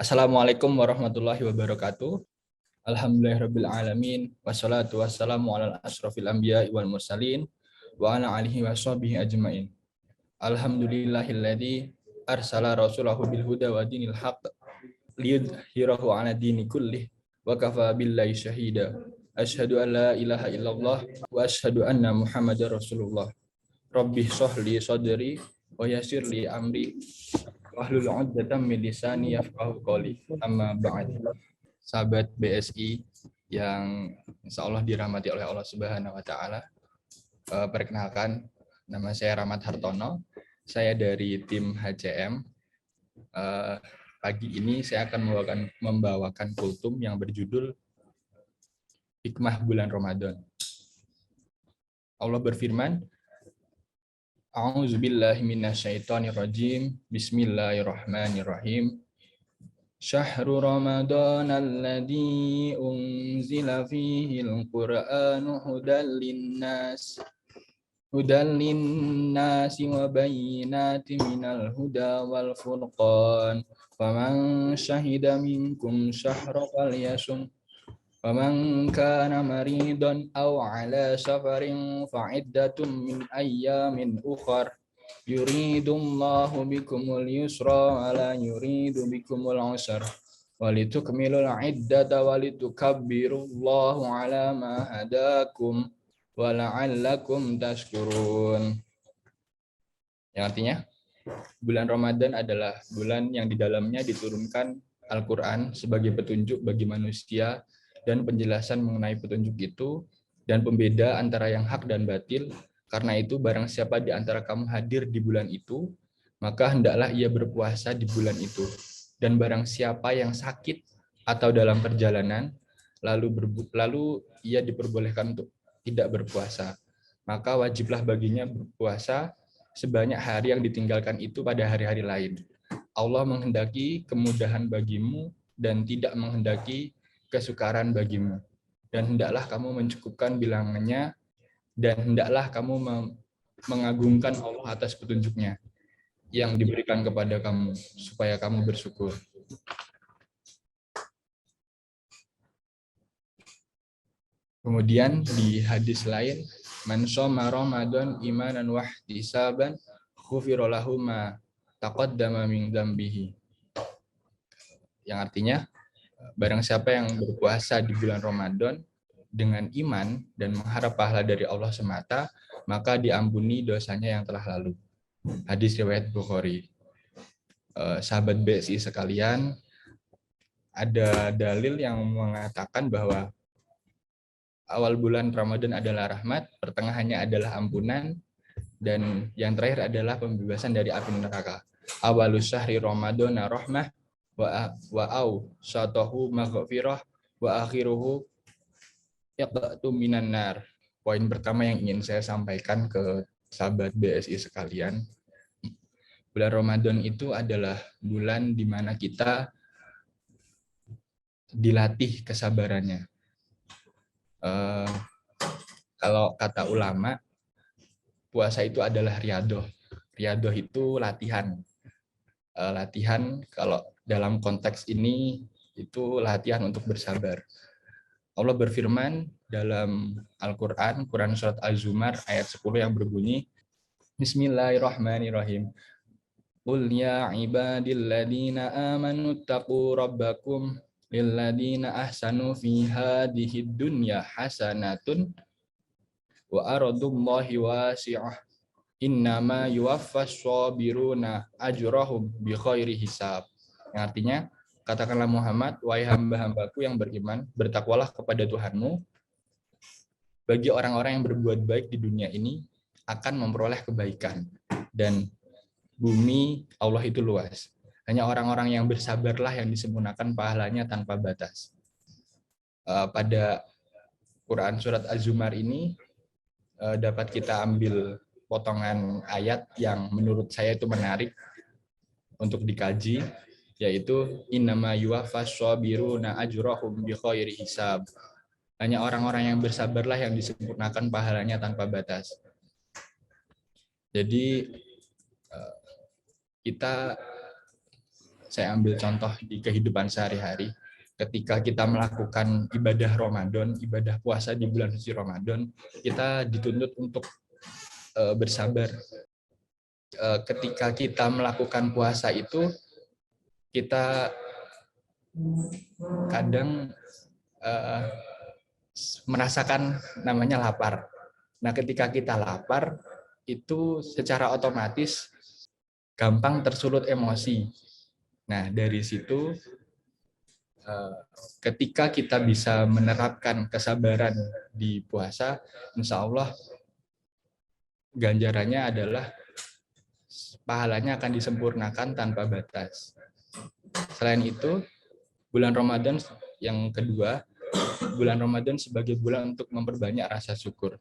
Assalamualaikum warahmatullahi wabarakatuh. Alhamdulillahirabbil alamin wassalatu wassalamu ala asrofil anbiya'i wal mursalin wa ala alihi washabihi ajmain. Alhamdulillahilladzi arsala rasulahu bil huda wa dinil haqq liyudhhirahu ala dini kullih wa kafa billahi syahida. Asyhadu an la ilaha illallah wa asyhadu anna Muhammadar Rasulullah. Rabbih shrahli sadri wa yassirli amri wahlul 'uqdatam min lisani yafqahu qawli. Amma ba'd. Sahabat BSI yang insya Allah dirahmati oleh Allah Subhanahu wa Ta'ala, perkenalkan, nama saya Rahmat Hartono, saya dari tim HCM. Pagi ini saya akan membawakan kultum yang berjudul Hikmah Bulan Ramadan. Allah berfirman, A'udzubillahi minasyaitonirrajim. Bismillahirrahmanirrahim. Syahrul Ramadan alladzi unzila fihi al-Qur'anu hudan linnas wa bayyinatin minal huda wal furqan. Faman syahida minkum syahra falyasum. Faman kana maridan aw ala safarin fa'iddatun min ayyamin ukhar. Yuridullahu bikumul yusra wa la yuridu bikumul usra walitukmilul iddata walitukabbirullahu ala ma hadakum wa la'allakum tashkurun. Yang artinya, bulan Ramadan adalah bulan yang di dalamnya diturunkan Al-Quran sebagai petunjuk bagi manusia dan penjelasan mengenai petunjuk itu dan pembeda antara yang hak dan batil. Karena itu barang siapa di antara kamu hadir di bulan itu, maka hendaklah ia berpuasa di bulan itu. Dan barang siapa yang sakit atau dalam perjalanan, lalu ia diperbolehkan untuk tidak berpuasa, maka wajiblah baginya berpuasa sebanyak hari yang ditinggalkan itu pada hari-hari lain. Allah menghendaki kemudahan bagimu dan tidak menghendaki kesukaran bagimu. Dan hendaklah kamu mencukupkan bilangannya, dan hendaklah kamu mengagungkan Allah atas petunjuknya yang diberikan kepada kamu, supaya kamu bersyukur. Kemudian di hadis lain, man shoma Ramadan imanan wa ihtisaban ghufira lahu ma taqaddama min dzambihi. Yang artinya, barang siapa yang berpuasa di bulan Ramadan dengan iman dan mengharap pahala dari Allah semata, maka diampuni dosanya yang telah lalu. Hadis riwayat Bukhari. Sahabat BSI sekalian, ada dalil yang mengatakan bahwa awal bulan Ramadan adalah rahmat, pertengahannya adalah ampunan, dan yang terakhir adalah pembebasan dari api neraka. Awalus syahri Ramadana rahmah wa au syatahu maghfirah wa akhiruhu yaqtu minan nar. Poin pertama yang ingin saya sampaikan ke sahabat BSI sekalian, bulan Ramadan itu adalah bulan di mana kita dilatih kesabarannya. Kalau kata ulama, puasa itu adalah riyadoh. Riyadoh itu latihan. Latihan kalau dalam konteks ini itu latihan untuk bersabar. Allah berfirman dalam Al-Quran, Quran Surat Az-Zumar ayat 10 yang berbunyi, Bismillahirrahmanirrahim. Qul ya ibadilladzina amanu taqu rabbakum lilladzina ahsanu fi hadhihi dunya hasanatun wa aradullahi wasi'ah innama yuwaffas sabiruna ajrahum bi khairi hisab. Yang artinya, katakanlah Muhammad, wahai hamba-hambaku yang beriman, bertakwalah kepada Tuhanmu. Bagi orang-orang yang berbuat baik di dunia ini akan memperoleh kebaikan. Dan bumi Allah itu luas. Hanya orang-orang yang bersabarlah yang disempurnakan pahalanya tanpa batas. Pada Quran Surat Az-Zumar ini dapat kita ambil potongan ayat yang menurut saya itu menarik untuk dikaji, yaitu innama yuwaffas sabiruna ajrahum bi khairi hisab. Hanya orang-orang yang bersabarlah yang disempurnakan pahalanya tanpa batas. Jadi kita saya ambil contoh di kehidupan sehari-hari. Ketika kita melakukan ibadah Ramadan, ibadah puasa di bulan suci Ramadan, kita dituntut untuk bersabar. Ketika kita melakukan puasa itu, kita kadang merasakan namanya lapar. Nah, ketika kita lapar, itu secara otomatis gampang tersulut emosi. Nah, dari situ ketika kita bisa menerapkan kesabaran di puasa, insya Allah ganjarannya adalah pahalanya akan disempurnakan tanpa batas. Selain itu, bulan Ramadan yang kedua, bulan Ramadan sebagai bulan untuk memperbanyak rasa syukur.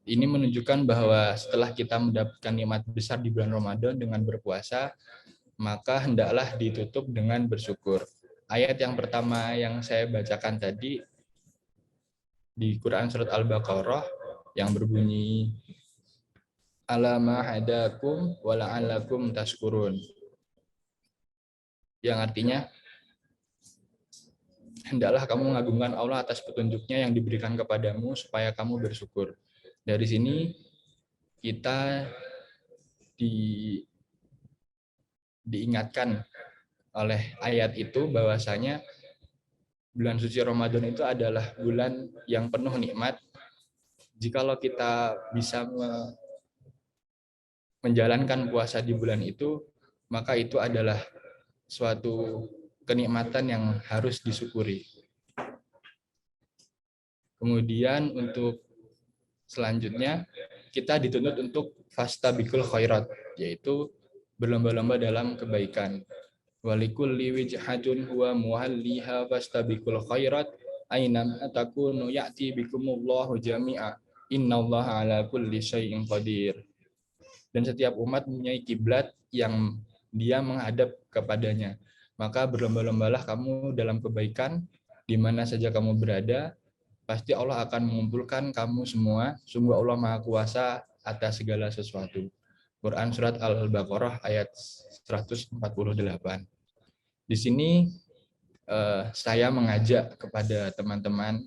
Ini menunjukkan bahwa setelah kita mendapatkan nikmat besar di bulan Ramadan dengan berpuasa, maka hendaklah ditutup dengan bersyukur. Ayat yang pertama yang saya bacakan tadi di Quran surat Al-Baqarah yang berbunyi ala ma hadakum wa la'allakum tashkurun. Yang artinya hendaklah kamu mengagungkan Allah atas petunjuknya yang diberikan kepadamu supaya kamu bersyukur. Dari sini kita diingatkan oleh ayat itu bahwasanya bulan suci Ramadan itu adalah bulan yang penuh nikmat. Jikalau kita bisa menjalankan puasa di bulan itu, maka itu adalah suatu kenikmatan yang harus disyukuri. Kemudian untuk selanjutnya kita dituntut untuk fastabiqul khairat, yaitu berlomba-lomba dalam kebaikan. Walikulli wijhatun huwa muhalliha fastabiqul khairat ainam takunu ya'ti bikumullahu jami'a innallaha ala kulli syai'in qadir. Dan setiap umat mempunyai kiblat yang dia menghadap kepadanya. Maka berlomba-lombalah kamu dalam kebaikan di mana saja kamu berada, pasti Allah akan mengumpulkan kamu semua. Sungguh Allah Maha Kuasa atas segala sesuatu. Quran surat Al-Baqarah ayat 148. Di sini saya mengajak kepada teman-teman,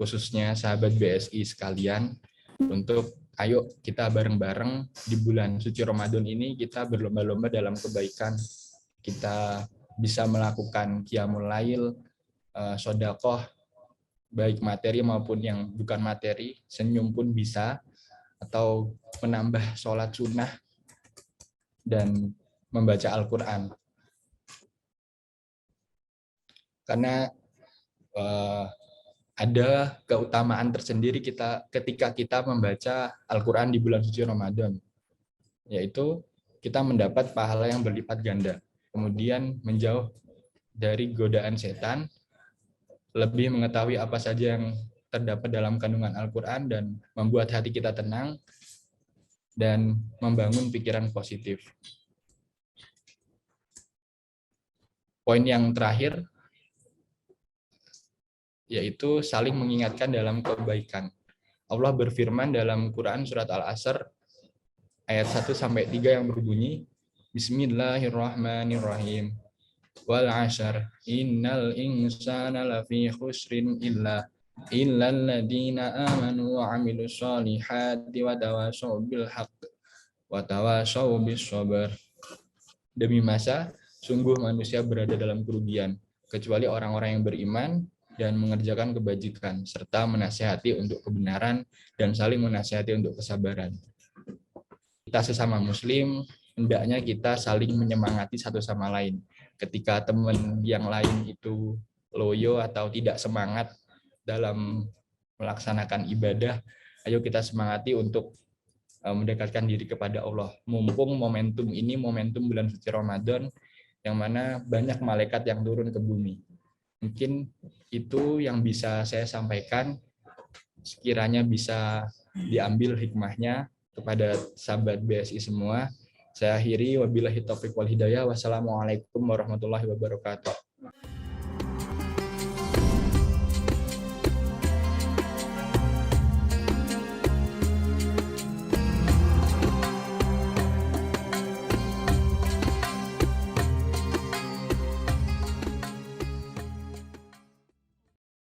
khususnya sahabat BSI sekalian, untuk ayo kita bareng-bareng di bulan suci Ramadan ini kita berlomba-lomba dalam kebaikan. Kita bisa melakukan qiyamul lail, sedekah, baik materi maupun yang bukan materi, senyum pun bisa, atau menambah sholat sunnah dan membaca Al-Quran. Karena ada keutamaan tersendiri ketika kita membaca Al-Quran di bulan suci Ramadan, yaitu kita mendapat pahala yang berlipat ganda, kemudian menjauh dari godaan setan, lebih mengetahui apa saja yang terdapat dalam kandungan Al-Quran dan membuat hati kita tenang dan membangun pikiran positif. Poin yang terakhir yaitu saling mengingatkan dalam kebaikan. Allah berfirman dalam Quran surat Al-Asr ayat 1-3 yang berbunyi Bismillahirrahmanirrahim. Wal 'ashr innal insana lafi khusrin illa alladziina aamanu wa 'amilus shalihati wa tawashaw bil haqq wa tawashaw bis sabr. Demi masa sungguh manusia berada dalam kerugian kecuali orang-orang yang beriman dan mengerjakan kebajikan, serta menasihati untuk kebenaran dan saling menasihati untuk kesabaran. Kita sesama muslim, hendaknya kita saling menyemangati satu sama lain. Ketika teman yang lain itu loyo atau tidak semangat dalam melaksanakan ibadah, ayo kita semangati untuk mendekatkan diri kepada Allah. Mumpung momentum ini, momentum bulan suci Ramadan, yang mana banyak malaikat yang turun ke bumi. Mungkin itu yang bisa saya sampaikan, sekiranya bisa diambil hikmahnya kepada sahabat BSI semua. Saya akhiri, wabillahi taufiq wal hidayah. Wassalamualaikum warahmatullahi wabarakatuh.